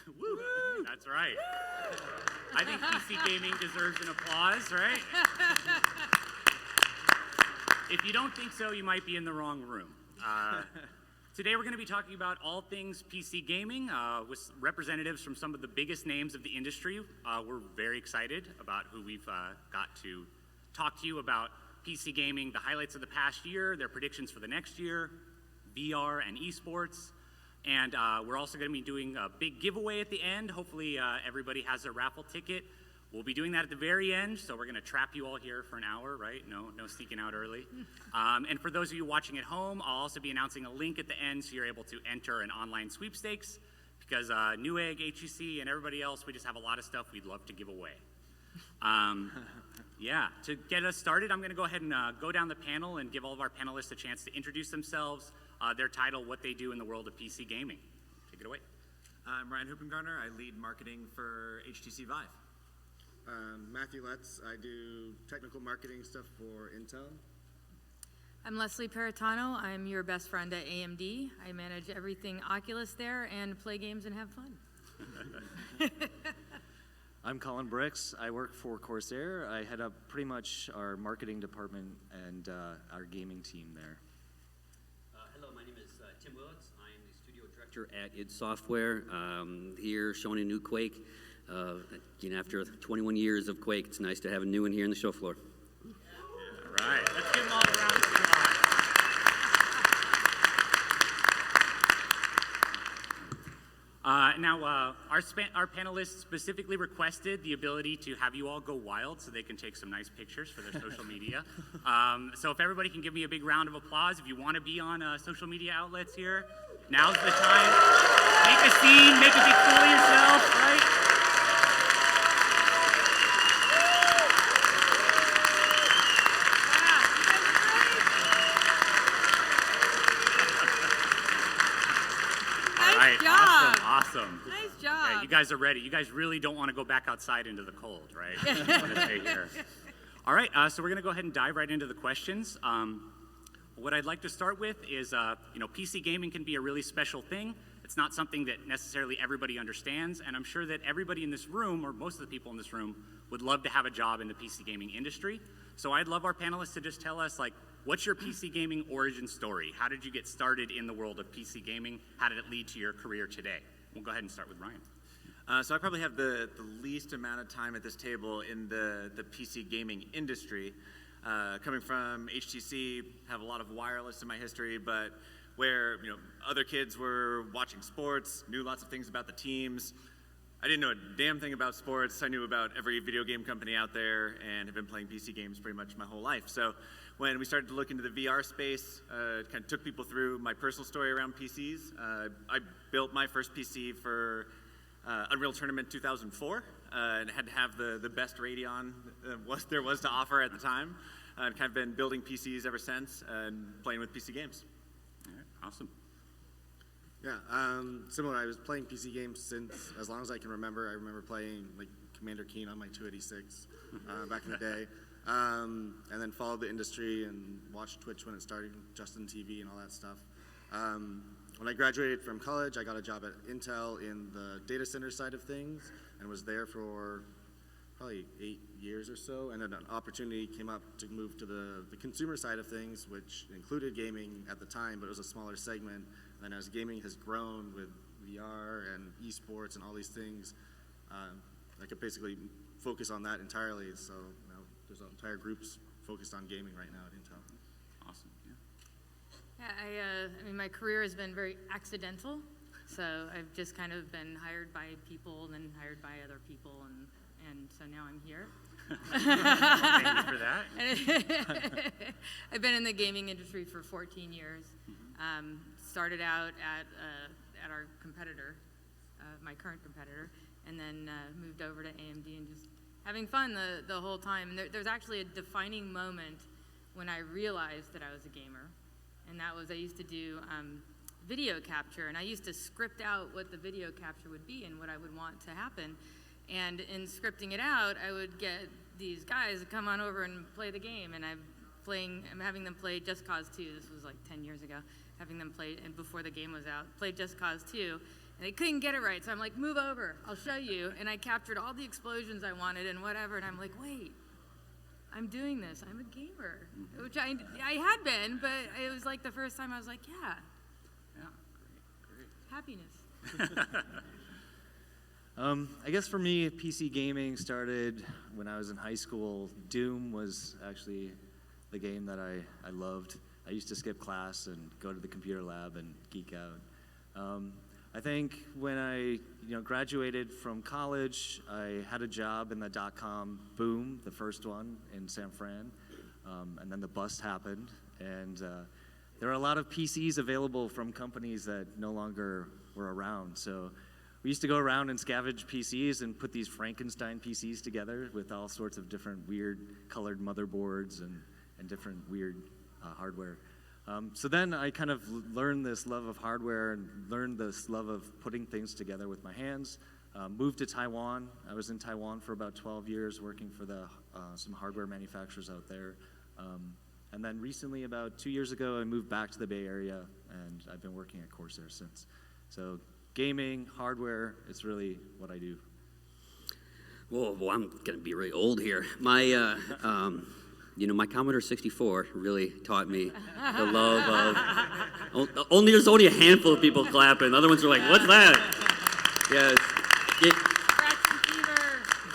Woo! That's right. I think PC gaming deserves an applause, right? If you don't think so, you might be in the wrong room. Today we're going to be talking about all things PC gaming with representatives from some of the biggest names of the industry. We're very excited about who we've got to talk to you about PC gaming, the highlights of the past year, their predictions for the next year, VR and esports. And we're also going to be doing a big giveaway at the end. Hopefully everybody has a raffle ticket. We'll be doing that at the very end, so we're going to trap you all here for an hour, right? No sneaking out early. And for those of you watching at home, I'll also be announcing a link at the end so you're able to enter an online sweepstakes because Newegg, HEC, and everybody else, we just have a lot of stuff we'd love to give away. Yeah, to get us started, I'm going to go ahead and go down the panel and give all of our panelists a chance to introduce themselves, their title, what they do in the world of PC gaming. Take it away. I'm Ryan Hoopingarner. I lead marketing for HTC Vive. Matthew Letts. I do technical marketing stuff for Intel. I'm Leslie Pirritano. I'm your best friend at AMD. I manage everything Oculus there and play games and have fun. I'm Colin Brix. I work for Corsair. I head up pretty much our marketing department and our gaming team there. Hello, my name is Tim Willits. I am the studio director at id Software, here showing a new Quake. After 21 years of Quake, it's nice to have a new one here in the show floor. All right, let's give them all a round of applause. Now, our panelists specifically requested the ability to have you all go wild so they can take some nice pictures for their social media. So if everybody can give me a big round of applause, if you want to be on social media outlets here, now's the time. Make a scene, make a big fool of yourself, right? Awesome. Nice job. Yeah, you guys are ready. You guys really don't want to go back outside into the cold, right? You want to stay here. All right, so we're going to go ahead and dive right into the questions. What I'd like to start with is, PC gaming can be a really special thing. It's not something that necessarily everybody understands, and I'm sure that everybody in this room, or most of the people in this room, would love to have a job in the PC gaming industry. So I'd love our panelists to just tell us, what's your PC gaming origin story? How did you get started in the world of PC gaming? How did it lead to your career today? We'll go ahead and start with Ryan. So I probably have the least amount of time at this table in the PC gaming industry. Coming from HTC, have a lot of wireless in my history, but where other kids were watching sports, knew lots of things about the teams. I didn't know a damn thing about sports. I knew about every video game company out there and have been playing PC games pretty much my whole life. So when we started to look into the VR space, it kind of took people through my personal story around PCs. I built my first PC for Unreal Tournament 2004 and had to have the best Radeon there was to offer at the time. And kind of been building PCs ever since and playing with PC games. All right, awesome. Yeah, similar. I was playing PC games since as long as I can remember. I remember playing Commander Keen on my 286 back in the day. And then followed the industry and watched Twitch when it started, Justin TV and all that stuff. When I graduated from college, I got a job at Intel in the data center side of things and was there for probably 8 years or so. And then an opportunity came up to move to the consumer side of things, which included gaming at the time, but it was a smaller segment. And then as gaming has grown with VR and esports and all these things, I could basically focus on that entirely. So there's entire groups focused on gaming right now at Intel. Awesome. Yeah. Yeah, I mean, my career has been very accidental. So I've just kind of been hired by people, then hired by other people, and so now I'm here. Thank you for that. I've been in the gaming industry for 14 years. Started out at our competitor, my current competitor, and then moved over to AMD and just having fun the whole time. And there's actually a defining moment when I realized that I was a gamer, and that was I used to do video capture, and I used to script out what the video capture would be and what I would want to happen. And in scripting it out, I would get these guys to come on over and play the game, and I'm having them play Just Cause 2. This was like 10 years ago. Having them play, and before the game was out, played Just Cause 2, And they couldn't get it right, so I'm like, move over, I'll show you. And I captured all the explosions I wanted and whatever, and I'm like, wait, I'm doing this, I'm a gamer. Which I had been, but it was like the first time I was like, yeah, Yeah, great. happiness. I guess for me, PC gaming started when I was in high school. Doom was actually the game that I loved. I used to skip class and go to the computer lab and geek out. I think when I graduated from college, I had a job in the dot-com boom, the first one in San Fran, and then the bust happened, and there were a lot of PCs available from companies that no longer were around. So we used to go around and scavenge PCs and put these Frankenstein PCs together with all sorts of different weird colored motherboards and different weird hardware. So then I kind of learned this love of hardware and learned this love of putting things together with my hands. Moved to Taiwan. I was in Taiwan for about 12 years working for some hardware manufacturers out there. And then recently, about 2 years ago, I moved back to the Bay Area, and I've been working at Corsair since. So gaming, hardware, it's really what I do. Whoa, well, I'm going to be really old here. My, my Commodore 64 really taught me the love of. There's only a handful of people clapping. The other ones are like, "What's that?" Yes.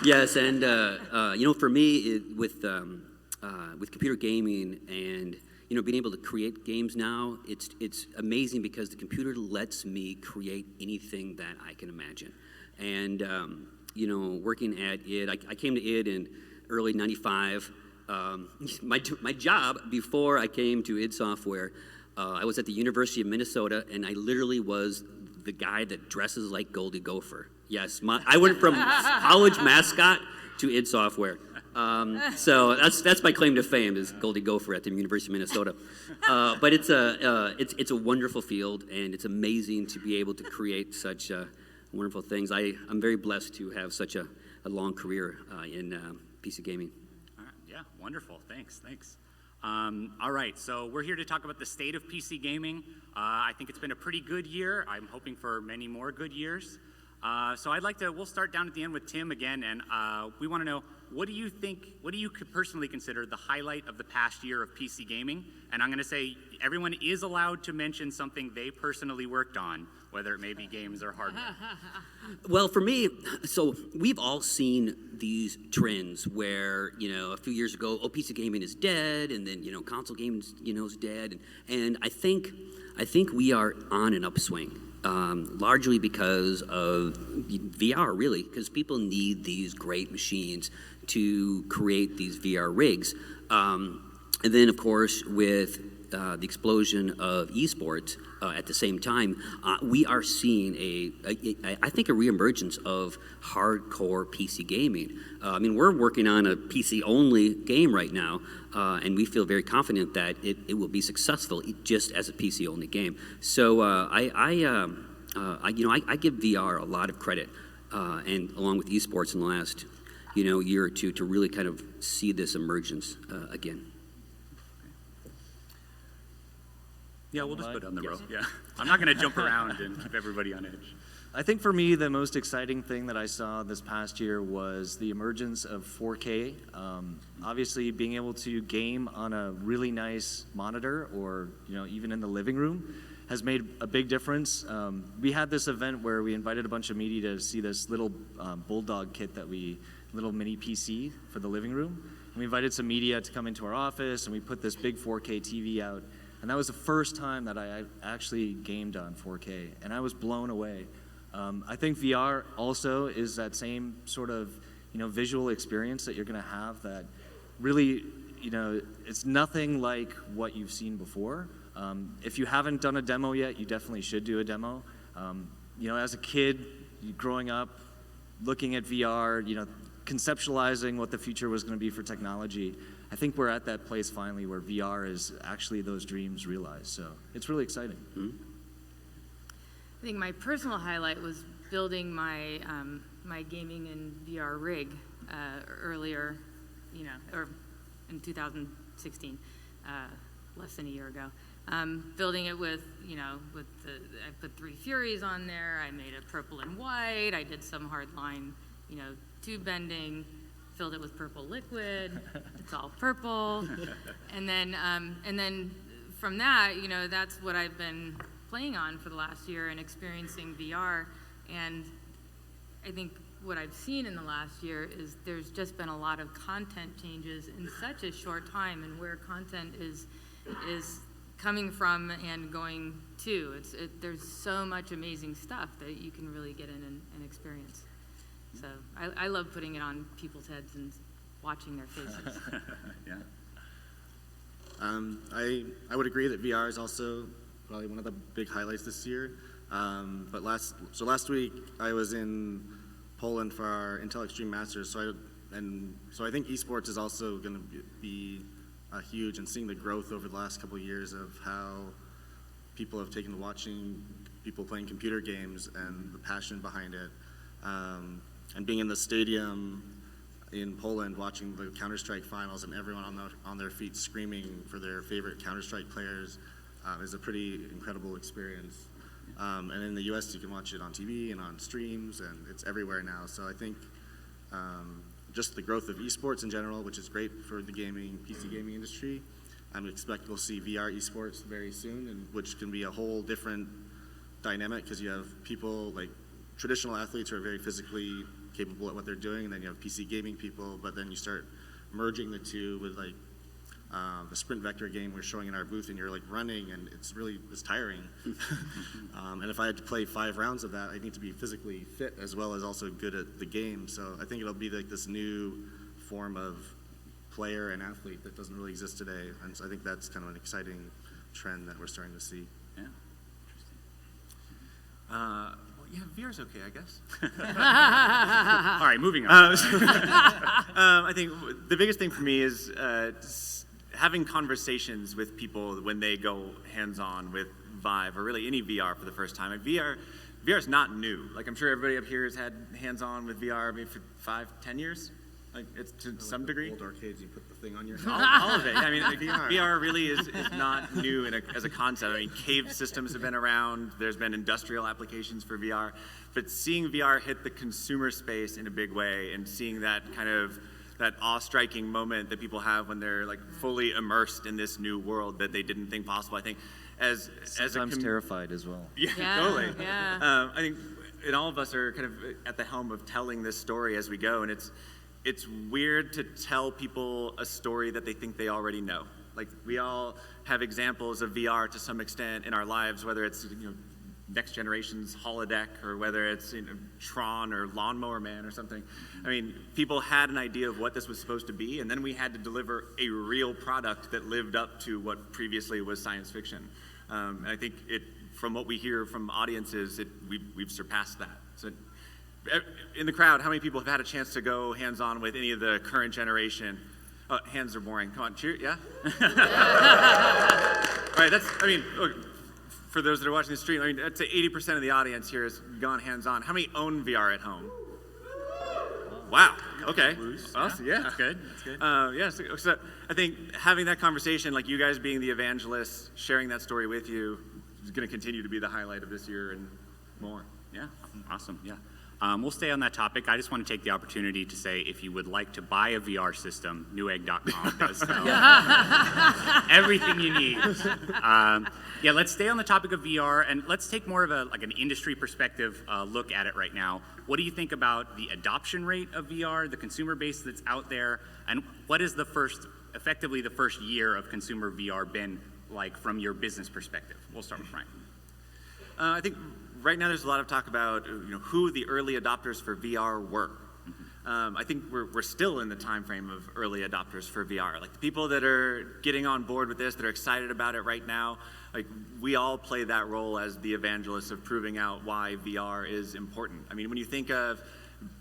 Yes, and for me, with computer gaming and being able to create games now, it's amazing because the computer lets me create anything that I can imagine. And working at id, I came to id in early '95. My job before I came to id Software, I was at the University of Minnesota, and I literally was the guy that dresses like Goldie Gopher. Yes, I went from college mascot to id Software. So that's my claim to fame is Goldie Gopher at the University of Minnesota. But it's a wonderful field, and it's amazing to be able to create such wonderful things. I'm very blessed to have such a long career in PC gaming. All right, yeah, wonderful. Thanks. All right, so we're here to talk about the state of PC gaming. I think it's been a pretty good year. I'm hoping for many more good years. So we'll start down at the end with Tim again, and we want to know, what do you personally consider the highlight of the past year of PC gaming? And I'm going to say everyone is allowed to mention something they personally worked on, whether it may be games or hardware. Well, for me, so we've all seen these trends where, a few years ago, PC gaming is dead, and then, console gaming, is dead. And I think we are on an upswing. Largely because of VR, really, because people need these great machines to create these VR rigs. And then, of course, with the explosion of esports at the same time, we are seeing I think a reemergence of hardcore PC gaming. We're working on a PC-only game right now, and we feel very confident that it will be successful just as a PC-only game. So I give VR a lot of credit, and along with esports in the last year or two to really kind of see this emergence again. Yeah, we'll just put it on the row. Yeah, I'm not going to jump around and keep everybody on edge. I think for me, the most exciting thing that I saw this past year was the emergence of 4K. Obviously, being able to game on a really nice monitor or even in the living room has made a big difference. We had this event where we invited a bunch of media to see this little Bulldog kit little mini PC for the living room. And we invited some media to come into our office, and we put this big 4K TV out. And that was the first time that I actually gamed on 4K, and I was blown away. I think VR also is that same sort of visual experience that you're going to have that really, it's nothing like what you've seen before. If you haven't done a demo yet, you definitely should do a demo. As a kid, growing up, looking at VR, conceptualizing what the future was going to be for technology, I think we're at that place finally where VR is actually those dreams realized. So it's really exciting. Mm-hmm. I think my personal highlight was building my my gaming and VR rig earlier, or in 2016, less than a year ago. building it with, I put 3 Furies on there, I made it purple and white, I did some hard line, tube bending, filled it with purple liquid, it's all purple. And then from that, that's what I've been playing on for the last year and experiencing VR. And I think what I've seen in the last year is there's just been a lot of content changes in such a short time, and where content is coming from and going to. There's so much amazing stuff that you can really get in and experience. So I love putting it on people's heads and watching their faces. Yeah. I would agree that VR is also probably one of the big highlights this year. But last week I was in Poland for our Intel Extreme Masters, so I think esports is also going to be huge, and seeing the growth over the last couple of years of how people have taken to watching people playing computer games and the passion behind it, and being in the stadium in Poland watching the Counter-Strike finals and everyone on their feet screaming for their favorite Counter-Strike players is a pretty incredible experience. And in the US, you can watch it on TV and on streams, and it's everywhere now. So I think just the growth of esports in general, which is great for the PC gaming industry. I expect we'll see VR esports very soon, and which can be a whole different dynamic, because you have people like traditional athletes who are very physically capable at what they're doing, and then you have PC gaming people, but then you start merging the two with like the sprint vector game we're showing in our booth, and you're like running, and it's tiring. And if I had to play 5 rounds of that, I need to be physically fit as well as also good at the game. So I think it'll be like this new form of player and athlete that doesn't really exist today. And so I think that's kind of an exciting trend that we're starting to see. Yeah. Well, yeah, VR's okay, I guess. All right, moving on. I think the biggest thing for me is having conversations with people when they go hands-on with Vive, or really any VR for the first time. Like VR is not new. Like, I'm sure everybody up here has had hands-on with VR maybe for 5-10 years. Like, it's to some degree. Old arcades, you put the thing on your head. All of it. I mean, like, VR really is not new as a concept. I mean, cave systems have been around. There's been industrial applications for VR. But seeing VR hit the consumer space in a big way, and seeing that kind of that awe-striking moment that people have when they're like fully immersed in this new world that they didn't think possible, I think Sometimes terrified as well. Yeah, Yeah, totally. yeah. I think all of us are kind of at the helm of telling this story as we go, and it's weird to tell people a story that they think they already know. Like, we all have examples of VR to some extent in our lives, whether it's next generation's holodeck, or whether it's Tron or Lawnmower Man or something. I mean, people had an idea of what this was supposed to be, and then we had to deliver a real product that lived up to what previously was science fiction. And I think from what we hear from audiences, we've surpassed that. So, in the crowd, how many people have had a chance to go hands-on with any of the current generation? Hands are boring. Come on, cheer, yeah? All right, look, for those that are watching the stream, I mean, I'd say 80% of the audience here has gone hands-on. How many own VR at home? Wow, okay. Awesome, yeah. That's good. That's good. So I think having that conversation, like you guys being the evangelists, sharing that story with you, is going to continue to be the highlight of this year and more. Yeah, awesome. Yeah. We'll stay on that topic. I just want to take the opportunity to say, if you would like to buy a VR system, Newegg.com does sell everything you need. Yeah, let's stay on the topic of VR, and let's take more of an industry perspective look at it right now. What do you think about the adoption rate of VR, the consumer base that's out there, and what is effectively the first year of consumer VR been like from your business perspective? We'll start with Ryan. I think right now there's a lot of talk about who the early adopters for VR were. I think we're still in the time frame of early adopters for VR. Like, the people that are getting on board with this, that are excited about it right now, like, we all play that role as the evangelists of proving out why VR is important. I mean, when you think of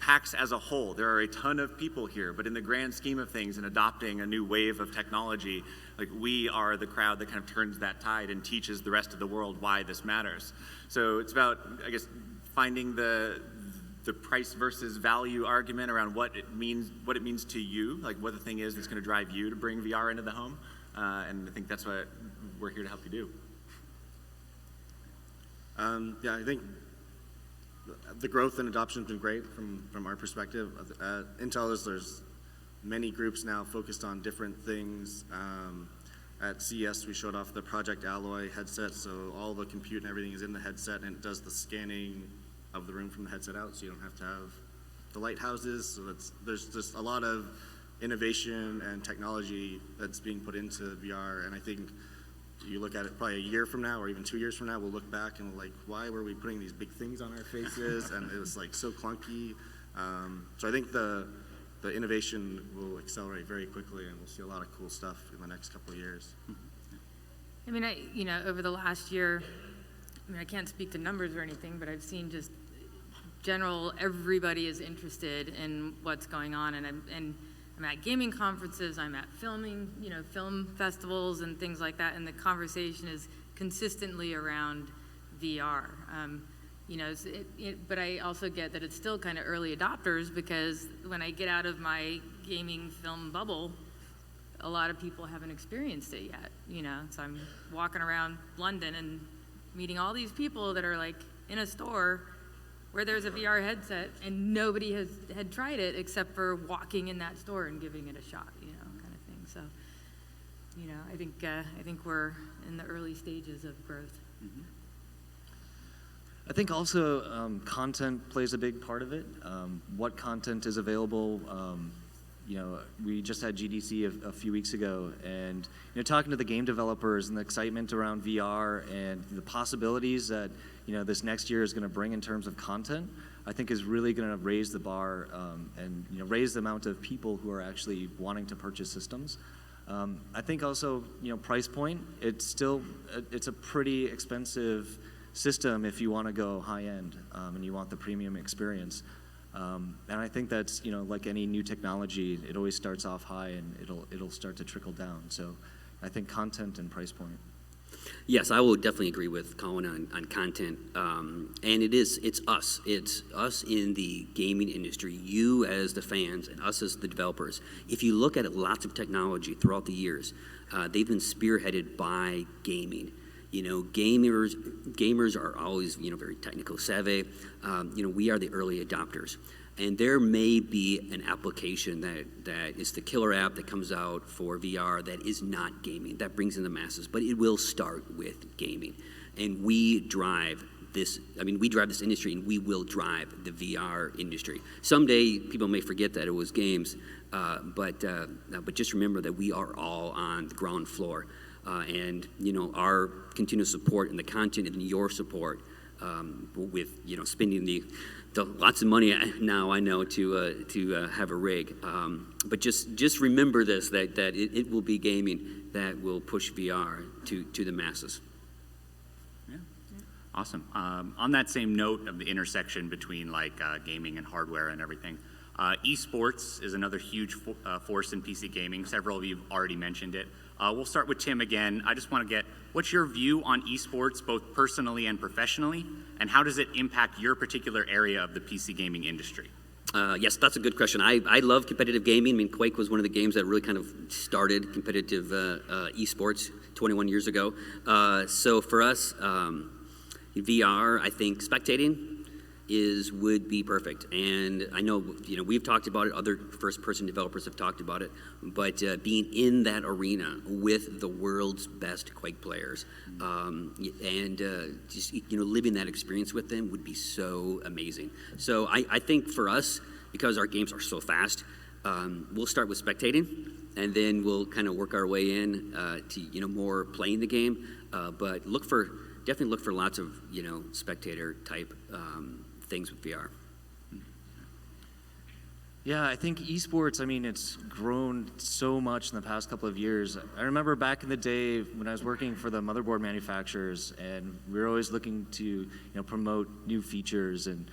PAX as a whole, there are a ton of people here, but in the grand scheme of things and adopting a new wave of technology, like, we are the crowd that kind of turns that tide and teaches the rest of the world why this matters. So it's about, I guess, finding the price versus value argument around what it means to you, like what the thing is that's going to drive you to bring VR into the home. and I think that's what we're here to help you do. Yeah, I think the growth and adoption has been great from our perspective. Intel there's many groups now focused on different things. At CES, we showed off the Project Alloy headset, so all the compute and everything is in the headset, and it does the scanning of the room from the headset out, so you don't have to have the lighthouses. So there's just a lot of innovation and technology that's being put into VR, and I think you look at it probably a year from now or even 2 years from now, we'll look back and like, why were we putting these big things on our faces? And it was like so clunky. So I think the innovation will accelerate very quickly, and we'll see a lot of cool stuff in the next couple of years. I mean, over the last year, I mean, I can't speak to numbers or anything, but I've seen just general, everybody is interested in what's going on, and I'm at gaming conferences, I'm at film festivals and things like that, and the conversation is consistently around VR. But I also get that it's still kind of early adopters, because when I get out of my gaming film bubble, a lot of people haven't experienced it yet, So I'm walking around London and meeting all these people that are like in a store where there's a VR headset and nobody had tried it except for walking in that store and giving it a shot, kind of thing. So, I think we're in the early stages of growth. Mm-hmm. I think also content plays a big part of it. What content is available? We just had GDC a few weeks ago, and talking to the game developers and the excitement around VR and the possibilities that this next year is going to bring in terms of content, I think is really going to raise the bar and raise the amount of people who are actually wanting to purchase systems. I think also price point. It's a pretty expensive system if you want to go high end and you want the premium experience. And I think that's like any new technology, it always starts off high and it'll start to trickle down. So I think content and price point. Yes, I will definitely agree with Colin on content, and it's us in the gaming industry, you as the fans and us as the developers. If you look at lots of technology throughout the years, they've been spearheaded by gaming. Gamers are always very technical savvy. We are the early adopters, and there may be an application that is the killer app that comes out for VR that is not gaming, that brings in the masses, but it will start with gaming, and we drive this industry, and we will drive the VR industry. Someday people may forget that it was games, but just remember that we are all on the ground floor. And our continuous support and the content and your support with spending the lots of money now, I know, to have a rig, but just remember this, that it will be gaming that will push VR to the masses. Yeah. Awesome. On that same note of the intersection between gaming and hardware and everything, esports is another huge force in PC gaming. Several of you have already mentioned it. We'll start with Tim again. I just want to get, what's your view on esports, both personally and professionally, and how does it impact your particular area of the PC gaming industry? Yes, that's a good question. I love competitive gaming. I mean, Quake was one of the games that really kind of started competitive esports 21 years ago. So for us, VR, I think spectating would be perfect. And I know, we've talked about it, other first-person developers have talked about it, but being in that arena with the world's best Quake players and just, living that experience with them would be so amazing. So I think for us, because our games are so fast, we'll start with spectating, and then we'll kind of work our way in to, more playing the game, but definitely look for lots of, spectator-type things with VR. Yeah, I think esports, it's grown so much in the past couple of years. I remember back in the day when I was working for the motherboard manufacturers, and we were always looking to promote new features, and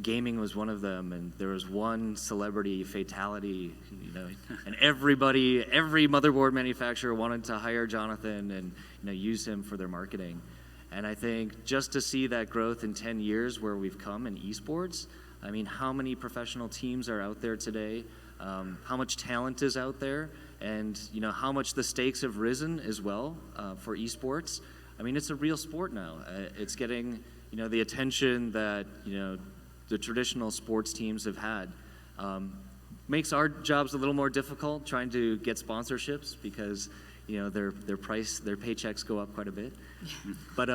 gaming was one of them, and there was one celebrity fatality, and every motherboard manufacturer wanted to hire Jonathan and use him for their marketing. And I think just to see that growth in 10 years where we've come in esports, how many professional teams are out there today, how much talent is out there, and how much the stakes have risen as well for esports. I mean, it's a real sport now. It's getting the attention that the traditional sports teams have had. Makes our jobs a little more difficult trying to get sponsorships because their paychecks go up quite a bit. But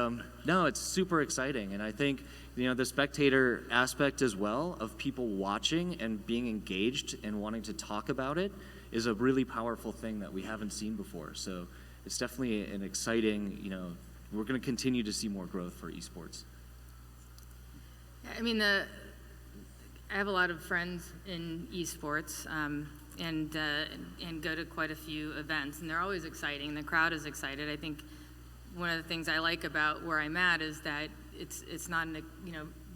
no, it's super exciting, and I think the spectator aspect as well of people watching and being engaged and wanting to talk about it is a really powerful thing that we haven't seen before. So it's definitely an exciting, we're going to continue to see more growth for esports. I mean, I have a lot of friends in esports, and go to quite a few events, and they're always exciting. The crowd is excited. I think one of the things I like about where I'm at is that it's not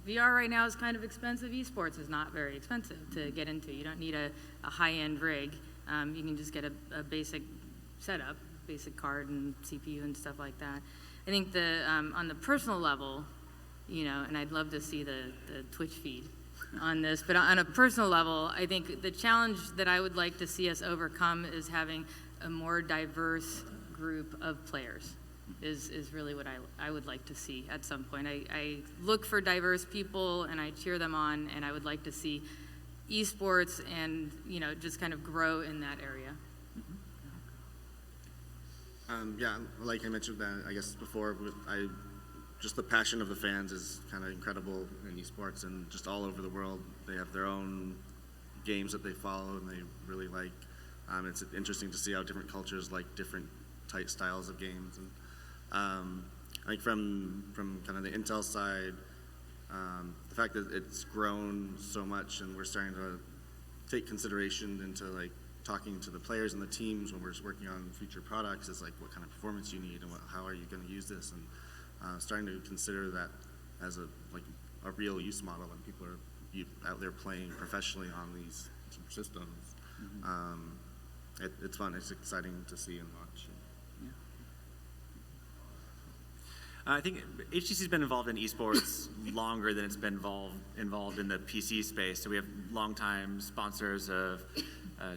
VR right now is kind of expensive. Esports is not very expensive to get into. You don't need a high-end rig. You can just get a basic setup, basic card and CPU and stuff like that. I think on the personal level, and I'd love to see the Twitch feed on this, but on a personal level, I think the challenge that I would like to see us overcome is having a more diverse group of players is really what I would like to see at some point. I look for diverse people and I cheer them on, and I would like to see esports and just kind of grow in that area. Yeah, like I mentioned that I guess before, just the passion of the fans is kind of incredible in esports, and just all over the world they have their own games that they follow and they really like. It's interesting to see how different cultures like different type styles of games, and I think from kind of the Intel side, the fact that it's grown so much and we're starting to take consideration into like talking to the players and the teams when we're working on future products is like what kind of performance you need and how are you going to use this, and starting to consider that as a real use model when people are out there playing professionally on these systems. It's fun. It's exciting to see and watch. I think HTC's been involved in esports longer than it's been involved in the PC space. So we have longtime sponsors of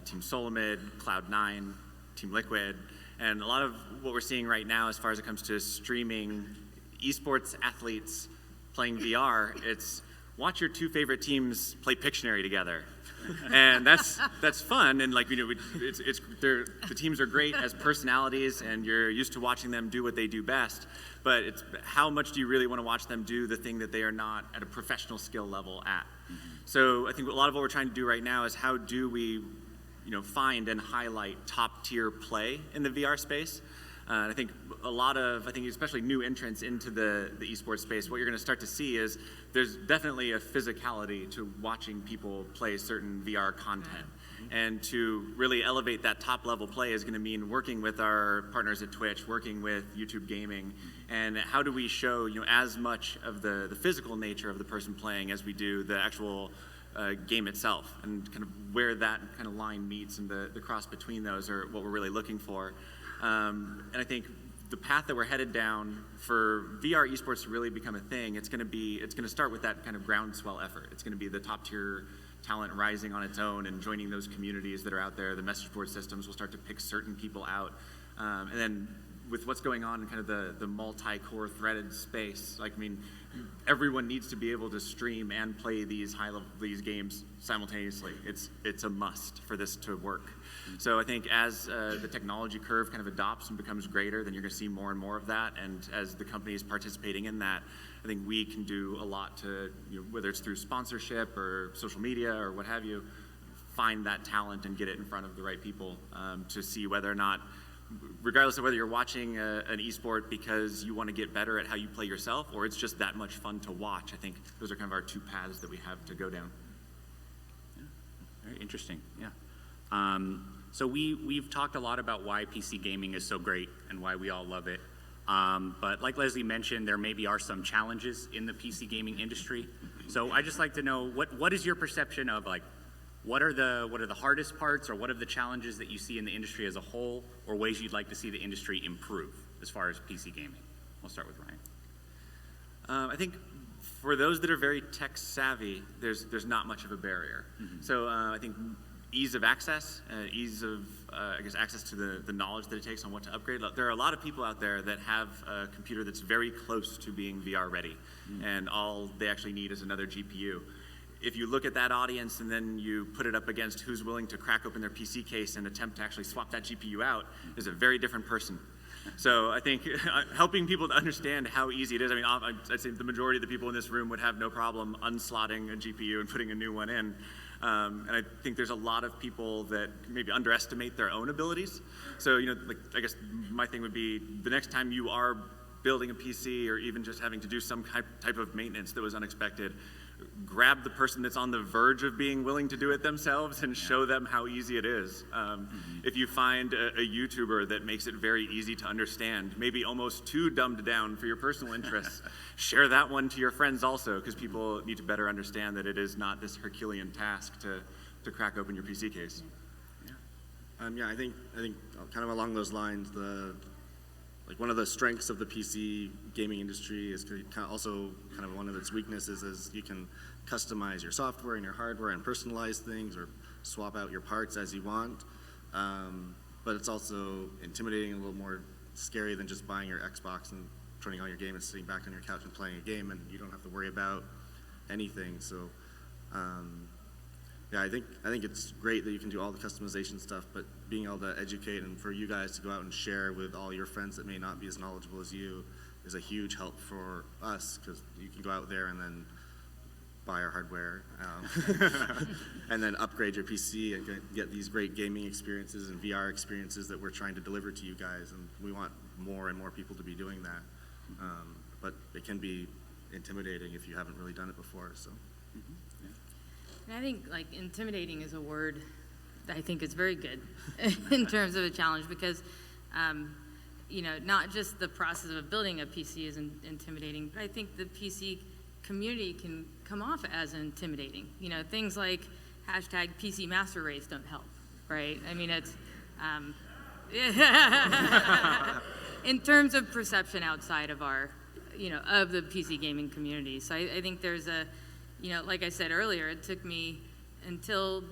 Team Solomid, Cloud9, Team Liquid, and a lot of what we're seeing right now as far as it comes to streaming esports athletes playing VR, it's watch your two favorite teams play Pictionary together. And that's fun, and the teams are great as personalities, and you're used to watching them do what they do best. But it's how much do you really want to watch them do the thing that they are not at a professional skill level at? So I think a lot of what we're trying to do right now is how do we, find and highlight top tier play in the VR space. I think especially new entrants into the esports space, what you're going to start to see is there's definitely a physicality to watching people play certain VR content. And to really elevate that top level play is going to mean working with our partners at Twitch, working with YouTube Gaming, and how do we show as much of the physical nature of the person playing as we do the actual game itself, and kind of where that kind of line meets and the cross between those are what we're really looking for. And I think the path that we're headed down for VR esports to really become a thing, it's going to start with that kind of groundswell effort. It's going to be the top tier talent rising on its own and joining those communities that are out there. The message board systems will start to pick certain people out, and then with what's going on in kind of the multi-core threaded space, everyone needs to be able to stream and play these these games simultaneously. It's a must for this to work. So I think as the technology curve kind of adopts and becomes greater, then you're going to see more and more of that. And as the companies participating in that, I think we can do a lot to, whether it's through sponsorship or social media or what have you, find that talent and get it in front of the right people to see whether or not, regardless of whether you're watching an esport because you want to get better at how you play yourself or it's just that much fun to watch. I think those are kind of our two paths that we have to go down. Yeah. Very interesting. Yeah. So we've talked a lot about why PC gaming is so great and why we all love it. But like Leslie mentioned, there maybe are some challenges in the PC gaming industry. So I'd just like to know what is your perception of what are the hardest parts or what are the challenges that you see in the industry as a whole, or ways you'd like to see the industry improve as far as PC gaming? We'll start with Ryan. I think for those that are very tech savvy, there's not much of a barrier. So I think ease of access, ease of, I guess, access to the knowledge that it takes on what to upgrade. There are a lot of people out there that have a computer that's very close to being VR ready, and all they actually need is another GPU. If you look at that audience and then you put it up against who's willing to crack open their PC case and attempt to actually swap that GPU out, is a very different person. So I think helping people to understand how easy it is. I mean, I'd say the majority of the people in this room would have no problem unslotting a GPU and putting a new one in. And I think there's a lot of people that maybe underestimate their own abilities. So, like, I guess my thing would be the next time you are building a PC or even just having to do some type of maintenance that was unexpected, grab the person that's on the verge of being willing to do it themselves and show them how easy it is. If you find a YouTuber that makes it very easy to understand, maybe almost too dumbed down for your personal interests, share that one to your friends also, because people need to better understand that it is not this Herculean task to crack open your PC case. Yeah, I think kind of along those lines, one of the strengths of the PC gaming industry is also kind of one of its weaknesses is you can customize your software and your hardware and personalize things or swap out your parts as you want. But it's also intimidating, a little more scary than just buying your Xbox and turning on your game and sitting back on your couch and playing a game, and you don't have to worry about anything. So yeah, I think it's great that you can do all the customization stuff, but being able to educate and for you guys to go out and share with all your friends that may not be as knowledgeable as you is a huge help for us, because you can go out there and then buy our hardware and then upgrade your PC and get these great gaming experiences and VR experiences that we're trying to deliver to you guys, and we want more and more people to be doing that. But it can be intimidating if you haven't really done it before. So. And I think intimidating is a word that I think is very good in terms of a challenge, because not just the process of building a PC is intimidating, but I think the PC community can come off as intimidating. Things like hashtag PC Master Race don't help, right? I mean, it's in terms of perception outside of our, of the PC gaming community. So I think there's like I said earlier, it took me until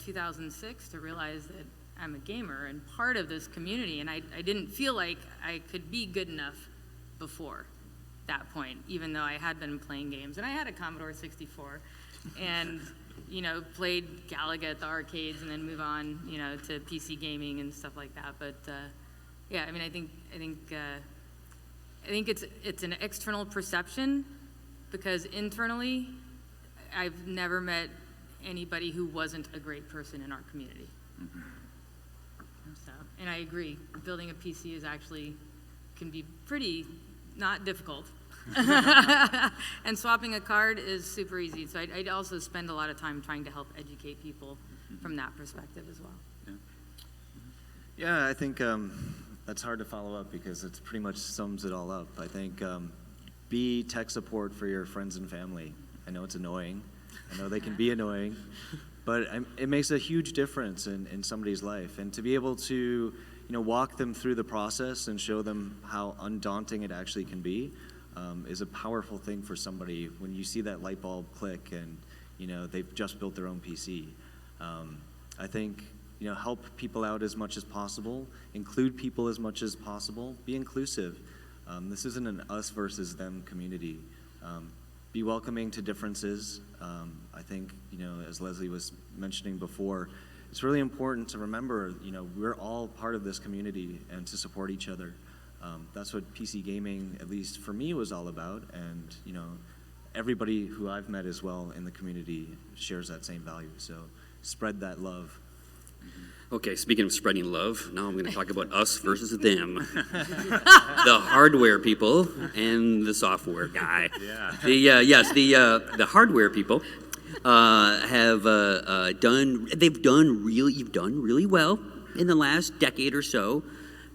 2006 to realize that I'm a gamer and part of this community, and I didn't feel like I could be good enough before that point, even though I had been playing games. And I had a Commodore 64 and, played Galaga at the arcades and then move on, to PC gaming and stuff like that. But yeah, I mean, I think it's an external perception, because internally, I've never met anybody who wasn't a great person in our community. So, and I agree, building a PC can be pretty not difficult. And swapping a card is super easy. So I'd also spend a lot of time trying to help educate people from that perspective as well. Yeah, I think that's hard to follow up because it pretty much sums it all up. I think be tech support for your friends and family. I know it's annoying. I know they can be annoying, but it makes a huge difference in somebody's life. And to be able to, walk them through the process and show them how undaunting it actually can be is a powerful thing for somebody when you see that light bulb click and, they've just built their own PC. I think, help people out as much as possible, include people as much as possible, be inclusive. This isn't an us versus them community. Be welcoming to differences. I think, as Leslie was mentioning before, it's really important to remember, we're all part of this community and to support each other. That's what PC gaming, at least for me, was all about. And, everybody who I've met as well in the community shares that same value. So spread that love. Okay, speaking of spreading love, now I'm going to talk about us versus them. The hardware people and the software guy. Yeah. The hardware people you've done really well in the last decade or so,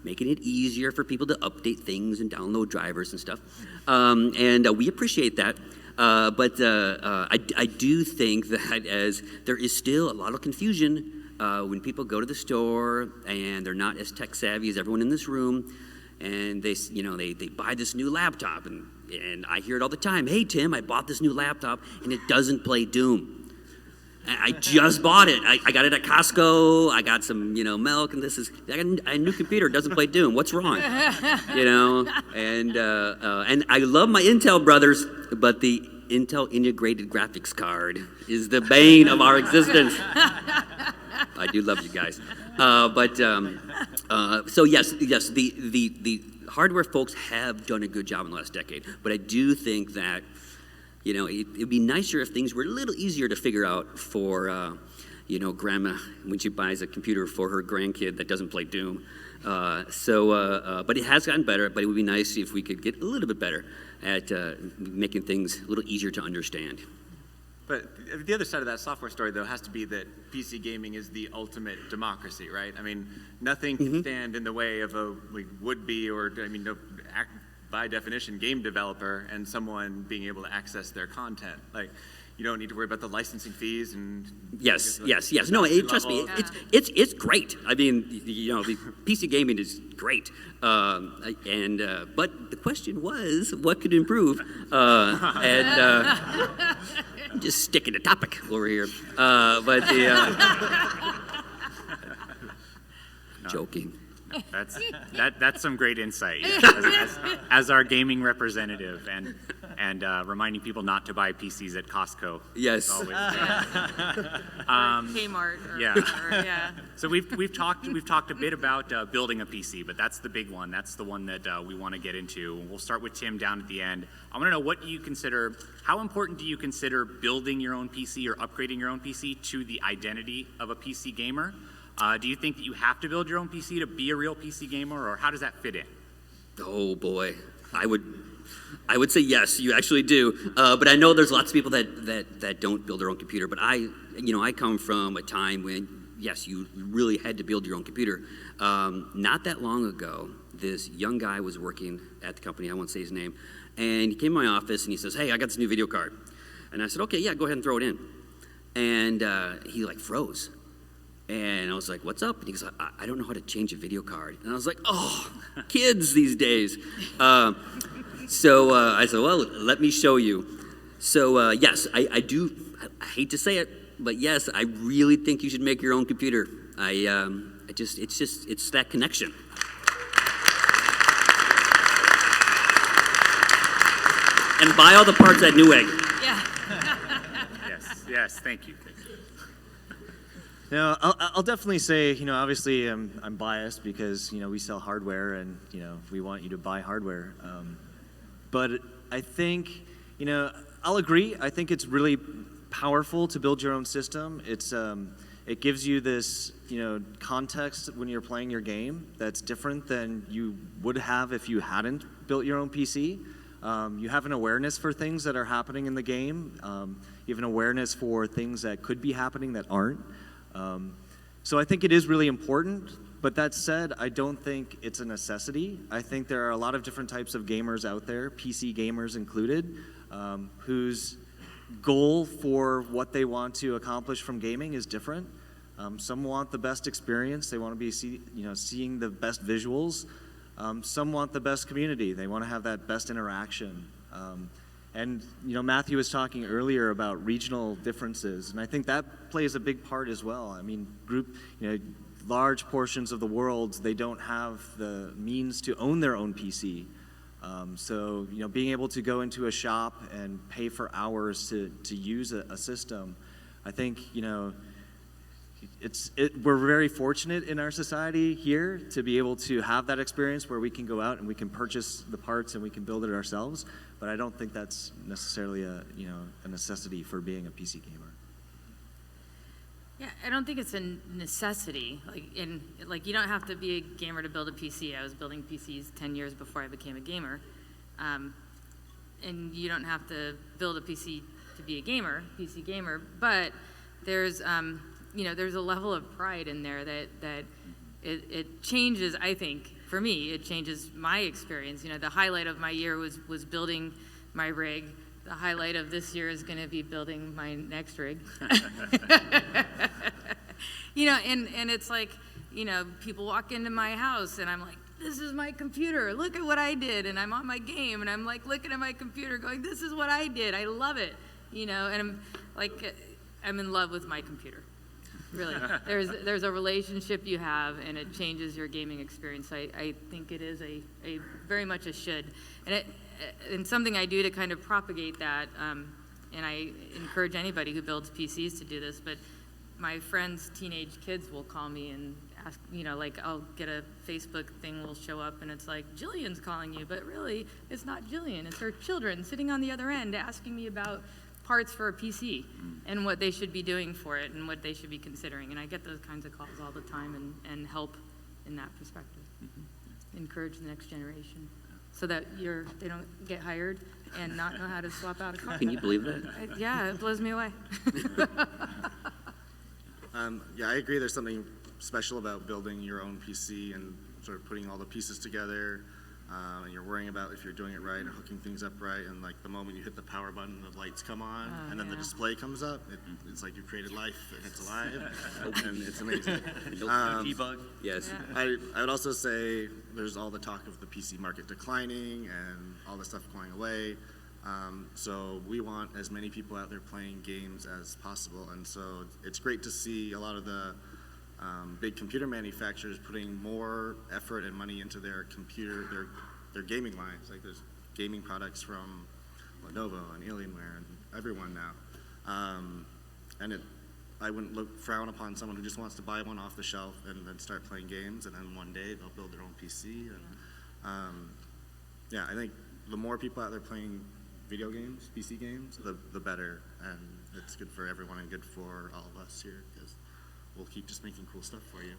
making it easier for people to update things and download drivers and stuff. And we appreciate that. But I do think that as there is still a lot of confusion when people go to the store and they're not as tech savvy as everyone in this room, and they buy this new laptop, and I hear it all the time. Hey Tim, I bought this new laptop and it doesn't play Doom. I just bought it. I got it at Costco. I got some, milk, and I got a new computer. It doesn't play Doom. What's wrong? And I love my Intel brothers, but the Intel integrated graphics card is the bane of our existence. I do love you guys. So yes, the hardware folks have done a good job in the last decade, but I do think that, it'd be nicer if things were a little easier to figure out for, grandma when she buys a computer for her grandkid that doesn't play Doom. But it has gotten better, but it would be nice if we could get a little bit better at making things a little easier to understand. But the other side of that software story, though, has to be that PC gaming is the ultimate democracy, right? I mean, nothing can stand in the way of a would-be or, by definition, game developer and someone being able to access their content. Like, you don't need to worry about the licensing fees and... Yes. No, trust me, it's great. I mean, the PC gaming is great. But the question was, what could improve? I'm just sticking to topic over here. Joking. That's some great insight, as our gaming representative, and reminding people not to buy PCs at Costco. Yes. Kmart. Yeah. Yeah. So we've talked a bit about building a PC, but that's the big one. That's the one that we want to get into. We'll start with Tim down at the end. I want to know, how important do you consider building your own PC or upgrading your own PC to the identity of a PC gamer? Do you think that you have to build your own PC to be a real PC gamer, or how does that fit in? Oh boy, I would say yes, you actually do. But I know there's lots of people that don't build their own computer. But I come from a time when, yes, you really had to build your own computer. Not that long ago, this young guy was working at the company, I won't say his name, and he came to my office and he says, "Hey, I got this new video card." And I said, "Okay, yeah, go ahead and throw it in." And he froze. And I was like, "What's up?" And he goes, I don't know how to change a video card." And I was like, "Oh, kids these days." So I said, "Well, let me show you." So yes, I do. I hate to say it, but yes, I really think you should make your own computer. It's that connection. And buy all the parts at Newegg. Yeah. Yes, thank you. No, I'll definitely say, obviously I'm biased because, we sell hardware and, we want you to buy hardware. But I think, I'll agree. I think it's really powerful to build your own system. It gives you this, context when you're playing your game that's different than you would have if you hadn't built your own PC. You have an awareness for things that are happening in the game. You have an awareness for things that could be happening that aren't. So I think it is really important, but that said, I don't think it's a necessity. I think there are a lot of different types of gamers out there, PC gamers included, whose goal for what they want to accomplish from gaming is different. Some want the best experience. They want to be seeing the best visuals. Some want the best community. They want to have that best interaction. And Matthew was talking earlier about regional differences, and I think that plays a big part as well. I mean, large portions of the world, they don't have the means to own their own PC. So being able to go into a shop and pay for hours to use a system, I think we're very fortunate in our society here to be able to have that experience where we can go out and we can purchase the parts and we can build it ourselves. But I don't think that's necessarily a necessity for being a PC gamer. Yeah, I don't think it's a necessity. You don't have to be a gamer to build a PC. I was building PCs 10 years before I became a gamer. And you don't have to build a PC to be a PC gamer. But there's a level of pride in there that it changes, I think, for me, it changes my experience. The highlight of my year was building my rig. The highlight of this year is going to be building my next rig. And it's like, people walk into my house and I'm like, "This is my computer. Look at what I did." And I'm on my game and I'm like looking at my computer going, "This is what I did. I love it." And I'm like, I'm in love with my computer. Really, there's a relationship you have, and it changes your gaming experience. I think it is a very much a should, and something I do to kind of propagate that. And I encourage anybody who builds PCs to do this. But my friends' teenage kids will call me and ask, like I'll get a Facebook thing will show up, and it's like Jillian's calling you, but really it's not Jillian. It's her children sitting on the other end asking me about parts for a PC and what they should be doing for it and what they should be considering. And I get those kinds of calls all the time and help in that perspective. Encourage the next generation so that they don't get hired and not know how to swap out a car. Can you believe that? Yeah, it blows me away. Yeah, I agree. There's something special about building your own PC and sort of putting all the pieces together. And you're worrying about if you're doing it right or hooking things up right, and like the moment you hit the power button, the lights come on, and then the display comes up. It's like you created life, and it's alive, and it's amazing. Debug. Yes. I would also say there's all the talk of the PC market declining and all the stuff going away. So we want as many people out there playing games as possible, and so it's great to see a lot of the big computer manufacturers putting more effort and money into their gaming lines. Like there's gaming products from Lenovo and Alienware and everyone now. I wouldn't frown upon someone who just wants to buy one off the shelf and then start playing games, and then one day they'll build their own PC. And yeah, I think the more people out there playing video games, PC games, the better, and it's good for everyone and good for all of us here, because we'll keep just making cool stuff for you.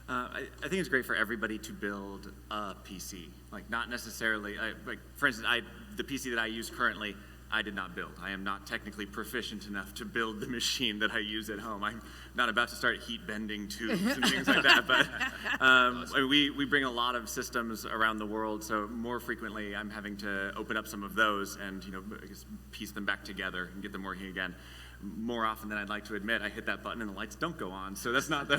I think it's great for everybody to build a PC. Like not necessarily, like for instance, the PC that I use currently, I did not build. I am not technically proficient enough to build the machine that I use at home. I'm not about to start heat bending tubes and things like that. But we bring a lot of systems around the world, so more frequently I'm having to open up some of those and I guess piece them back together and get them working again. More often than I'd like to admit, I hit that button and the lights don't go on. So that's not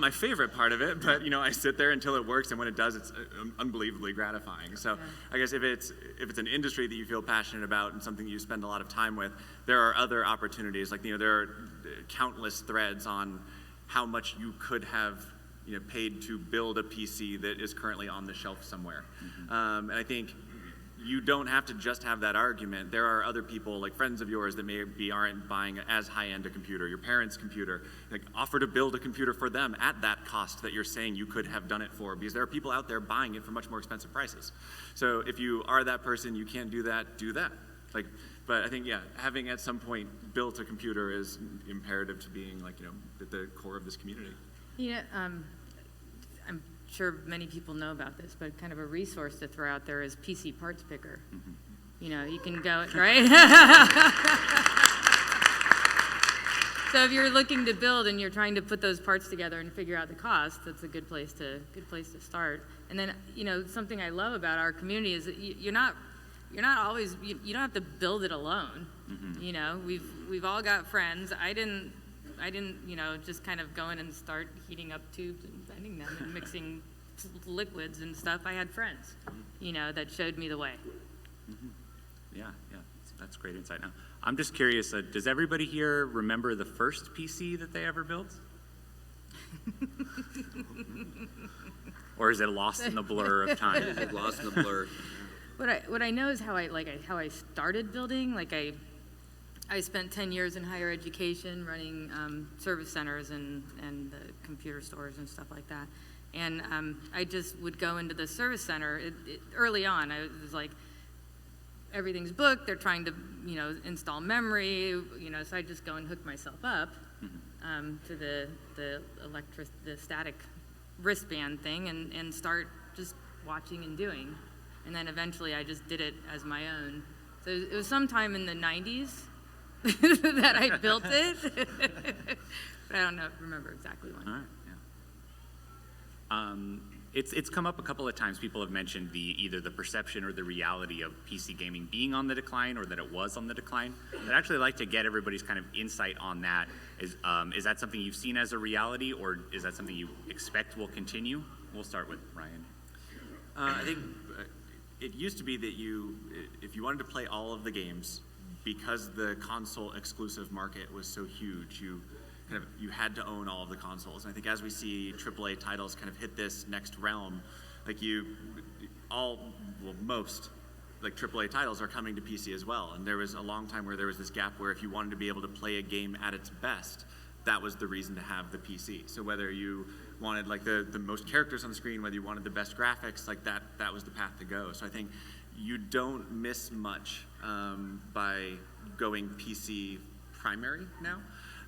my favorite part of it, but I sit there until it works, and when it does, it's unbelievably gratifying. So I guess if it's an industry that you feel passionate about and something you spend a lot of time with, there are other opportunities. Like there are countless threads on how much you could have paid to build a PC that is currently on the shelf somewhere. And I think you don't have to just have that argument. There are other people, like friends of yours, that maybe aren't buying as high-end a computer, your parents' computer. Like, offer to build a computer for them at that cost that you're saying you could have done it for, because there are people out there buying it for much more expensive prices. So if you are that person, you can't do that, do that. But I think, having at some point built a computer is imperative to being at the core of this community. I'm sure many people know about this, but kind of a resource to throw out there is PC Parts Picker. You can go, right? So if you're looking to build and you're trying to put those parts together and figure out the cost, that's a good place to start. And then, something I love about our community is that you're not always, you don't have to build it alone. We've all got friends. I didn't, just kind of go in and start heating up tubes and bending them and mixing liquids and stuff. I had friends, that showed me the way. Yeah, that's great insight. Now, I'm just curious, does everybody here remember the first PC that they ever built? Or is it lost in the blur of time? Lost in the blur. What I know is how I started building. I spent 10 years in higher education running service centers and the computer stores and stuff like that. And I just would go into the service center. Early on, I was like, everything's booked. They're trying to, install memory. So I just go and hook myself up to the static wristband thing and start just watching and doing. And then eventually, I just did it as my own. So it was sometime in the 90s. that I built it, but I don't remember exactly when. All right, it's come up a couple of times. People have mentioned either the perception or the reality of PC gaming being on the decline, or that it was on the decline. I'd actually like to get everybody's kind of insight on that. Is that something you've seen as a reality, or is that something you expect will continue? We'll start with Ryan. I think it used to be that if you wanted to play all of the games, because the console exclusive market was so huge, you had to own all of the consoles. And I think as we see AAA titles kind of hit this next realm, like most like AAA titles are coming to PC as well. And there was a long time where there was this gap where if you wanted to be able to play a game at its best, that was the reason to have the PC. So whether you wanted like the most characters on the screen, whether you wanted the best graphics, like that was the path to go. So I think you don't miss much by going PC primary now.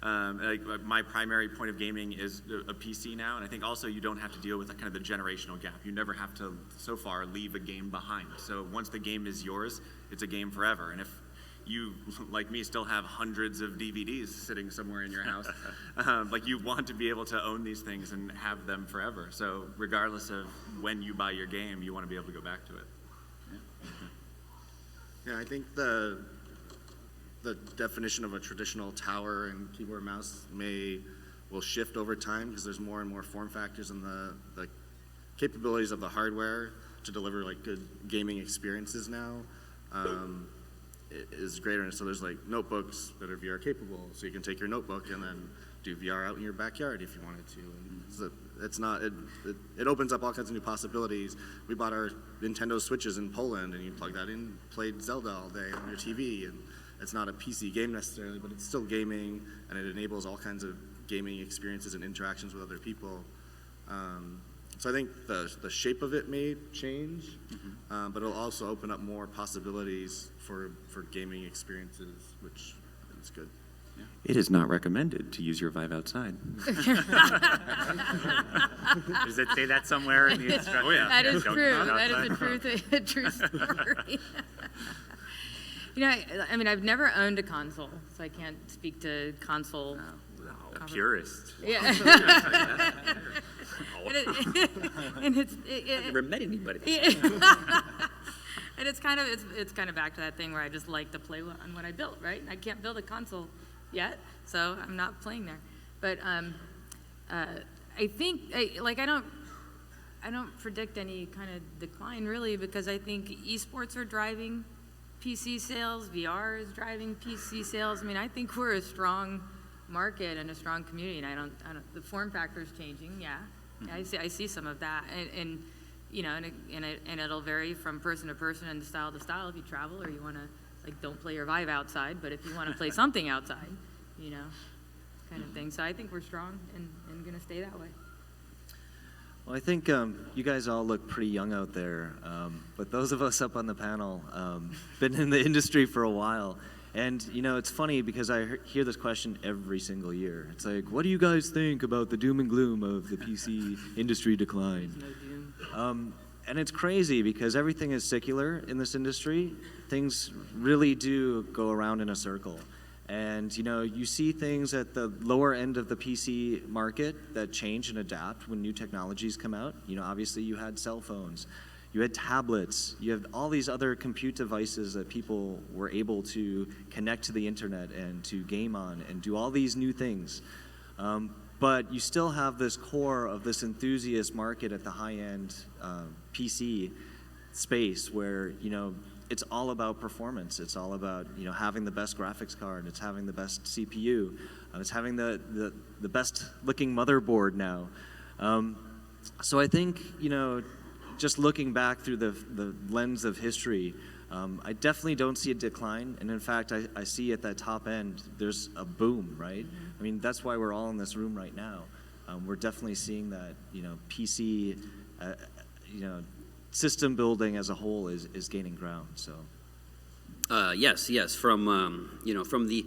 Like my primary point of gaming is a PC now, and I think also you don't have to deal with kind of the generational gap. You never have to, so far, leave a game behind. So once the game is yours, it's a game forever. And if you, like me, still have hundreds of DVDs sitting somewhere in your house, like you want to be able to own these things and have them forever. So regardless of when you buy your game, you want to be able to go back to it. Yeah, I think the definition of a traditional tower and keyboard mouse will shift over time because there's more and more form factors and the capabilities of the hardware to deliver like good gaming experiences now is greater. And so there's like notebooks that are VR capable, so you can take your notebook and then do VR out in your backyard if you wanted to. And so it opens up all kinds of new possibilities. We bought our Nintendo Switches in Poland, and you plug that in, played Zelda all day on your TV, and it's not a PC game necessarily, but it's still gaming, and it enables all kinds of gaming experiences and interactions with other people. So I think the shape of it may change, but it'll also open up more possibilities for gaming experiences, which is good. It is not recommended to use your Vive outside. Does it say that somewhere in the instructions? Oh, yeah. That is Don't true. use it That outside. is a true story. You know, I mean, I've never owned a console, so I can't speak to console. A purist. Yeah. And I've never met anybody. And it's kind of back to that thing where I just like to play on what I built, right? I can't build a console yet, so I'm not playing there. But I think I don't predict any kind of decline really, because I think esports are driving PC sales, VR is driving PC sales. I mean, I think we're a strong market and a strong community, and I don't the form factor is changing, yeah. I see some of that, and you know, and it'll vary from person to person and style to style. If you travel or you want to, like, don't play your Vive outside, but if you want to play something outside, you know, kind of thing. So I think we're strong and going to stay that way. Well, I think you guys all look pretty young out there, but those of us up on the panel, been in the industry for a while. And, you know, it's funny because I hear this question every single year. It's like, what do you guys think about the doom and gloom of the PC industry decline? No doom. And it's crazy because everything is secular in this industry. Things really do go around in a circle. And, you know, you see things at the lower end of the PC market that change and adapt when new technologies come out. You know, obviously you had cell phones, you had tablets, you have all these other compute devices that people were able to connect to the internet and to game on and do all these new things. But you still have this core of this enthusiast market at the high-end PC space where, you know, it's all about performance. It's all about, you know, having the best graphics card. It's having the best CPU. It's having the best looking motherboard now. So I think, you know, just looking back through the lens of history, I definitely don't see a decline. And in fact, I see at that top end, there's a boom, right? I mean, that's why we're all in this room right now. We're definitely seeing that, you know, PC, you know, system building as a whole is gaining ground. So, Yes. From you know, from the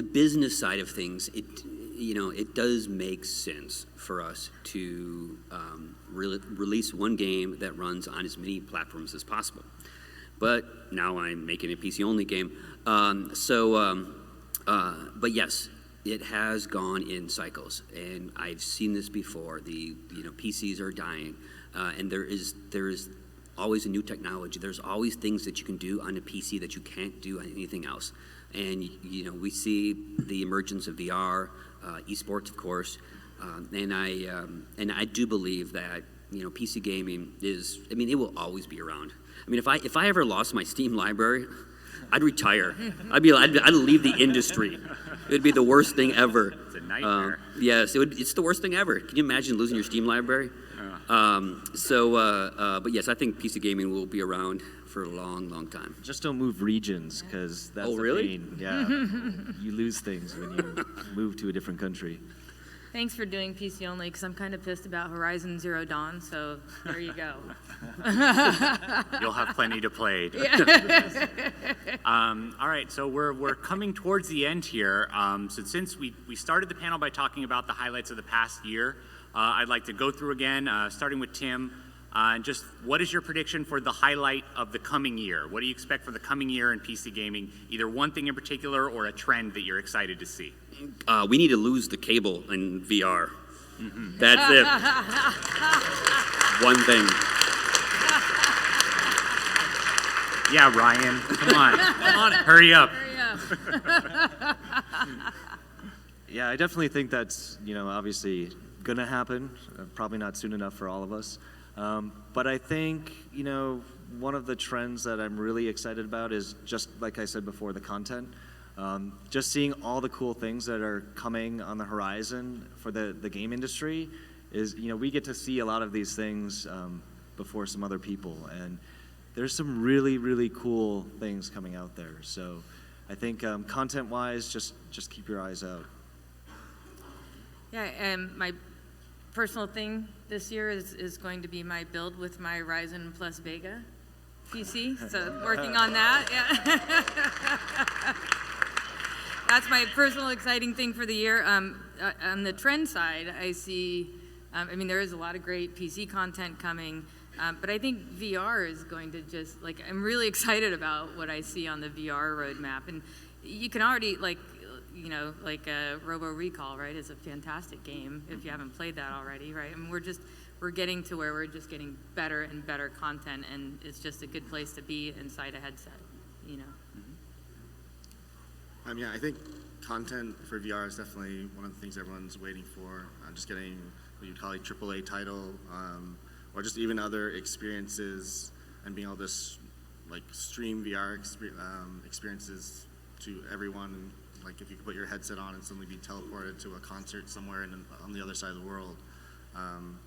business side of things, it does make sense for us to release one game that runs on as many platforms as possible. But now I'm making a PC-only game, but yes, it has gone in cycles, and I've seen this before. PCs are dying, and there is always a new technology. There's always things that you can do on a PC that you can't do on anything else. And you know, we see the emergence of VR, esports, of course, and I do believe that, you know, PC gaming it will always be around. I mean, if I ever lost my Steam library, I'd retire. I'd leave the industry. It'd be the worst thing ever. It's a nightmare. Yes, it's the worst thing ever. Can you imagine losing your Steam library? But yes, I think PC gaming will be around for a long, long time. Just don't move regions, because that's Oh, the really? pain. Yeah, you lose things when you move to a different country. Thanks for doing PC only, because I'm kind of pissed about Horizon Zero Dawn, so there you go. You'll have plenty to play. All right, so we're coming towards the end here. So since we started the panel by talking about the highlights of the past year, I'd like to go through again, starting with Tim. Just what is your prediction for the highlight of the coming year? What do you expect for the coming year in PC gaming? Either one thing in particular or a trend that you're excited to see? We need to lose the cable in VR. That's it. One thing. Yeah, Ryan, come on. Come on, hurry up. Hurry up. Yeah, I definitely think that's, obviously going to happen. Probably not soon enough for all of us. But I think, one of the trends that I'm really excited about is just, like I said before, the content. Just seeing all the cool things that are coming on the horizon for the game industry is, we get to see a lot of these things before some other people. And there's some really, really cool things coming out there. So I think content-wise, just keep your eyes out. Yeah, and my personal thing this year is going to be my build with my Ryzen plus Vega PC. So working on that. Yeah. That's my personal exciting thing for the year. On the trend side, I see, there is a lot of great PC content coming, but I think VR is going to just, I'm really excited about what I see on the VR roadmap. And you can already, Robo Recall, right, is a fantastic game if you haven't played that already, right? And we're getting to where we're just getting better and better content, and it's just a good place to be inside a headset, Yeah, I think content for VR is definitely one of the things everyone's waiting for. Just getting what you'd call a AAA title, or just even other experiences, and being able to stream VR experiences to everyone. Like if you could put your headset on and suddenly be teleported to a concert somewhere on the other side of the world,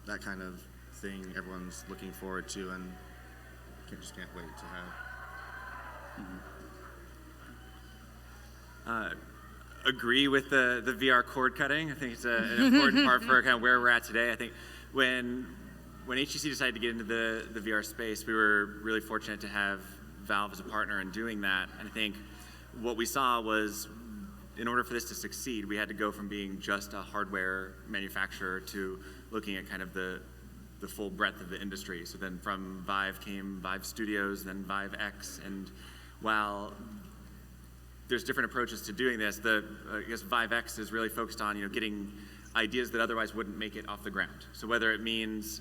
that kind of thing everyone's looking forward to, and just can't wait to have. Agree with the VR cord cutting. I think it's an important part for kind of where we're at today. I think when HTC decided to get into the VR space, we were really fortunate to have Valve as a partner in doing that. And I think what we saw was, in order for this to succeed, we had to go from being just a hardware manufacturer to looking at kind of the full breadth of the industry. So then from Vive came Vive Studios, then Vive X, and while there's different approaches to doing this, I guess Vive X is really focused on getting ideas that otherwise wouldn't make it off the ground. So whether it means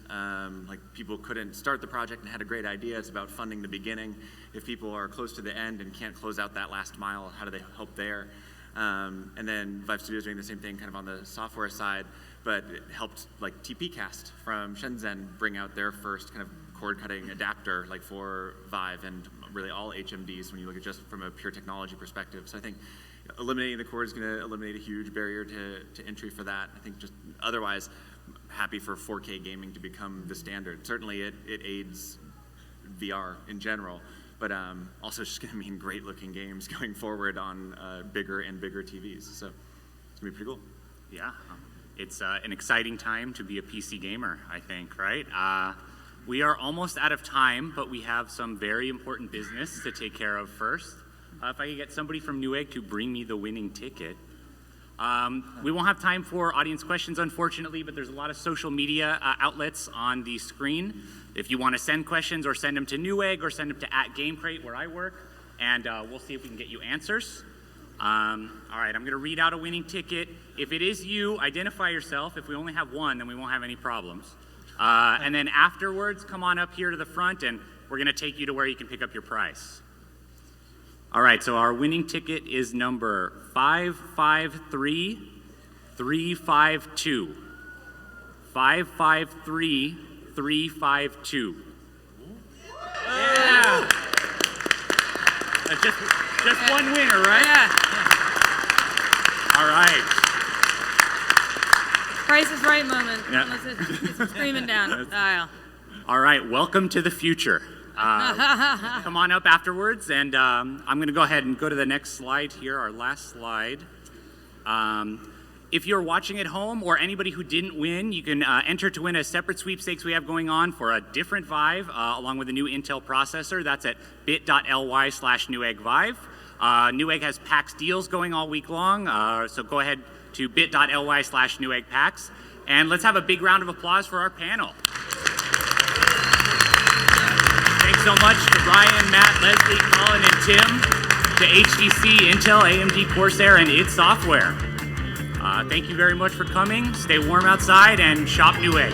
people couldn't start the project and had a great idea, it's about funding the beginning. If people are close to the end and can't close out that last mile, how do they help there? And then Vive Studios doing the same thing kind of on the software side, but it helped TPcast from Shenzhen bring out their first kind of cord cutting adapter for Vive and really all HMDs when you look at just from a pure technology perspective. So I think eliminating the cord is going to eliminate a huge barrier to entry for that. I think just otherwise, happy for 4K gaming to become the standard. Certainly it aids VR in general, but also it's just going to mean great looking games going forward on bigger and bigger TVs. So it's going to be pretty cool. Yeah, it's an exciting time to be a PC gamer, I think, right? We are almost out of time, but we have some very important business to take care of first. If I could get somebody from Newegg to bring me the winning ticket. We won't have time for audience questions, unfortunately, but there's a lot of social media outlets on the screen. If you want to send questions, or send them to Newegg, or send them to @GameCrate, where I work, and we'll see if we can get you answers. All right, I'm going to read out a winning ticket. If it is you, identify yourself. If we only have one, then we won't have any problems. And then afterwards, come on up here to the front, and we're going to take you to where you can pick up your prize. All right, so our winning ticket is number 553352. 553352. Yeah! Just one winner, right? Yeah. All right. Price is Right moment. Yeah. It's screaming down the aisle. All right, welcome to the future. Come on up afterwards, and I'm going to go ahead and go to the next slide here, our last slide. If you're watching at home or anybody who didn't win, you can enter to win a separate sweepstakes we have going on for a different Vive, along with a new Intel processor. That's at bit.ly/Newegg Vive. Newegg has PAX deals going all week long, so go ahead to bit.ly/Newegg PAX. And let's have a big round of applause for our panel. Thanks so much to Ryan, Matt, Leslie, Colin, and Tim, to HTC, Intel, AMD, Corsair, and id Software. Thank you very much for coming. Stay warm outside and shop Newegg.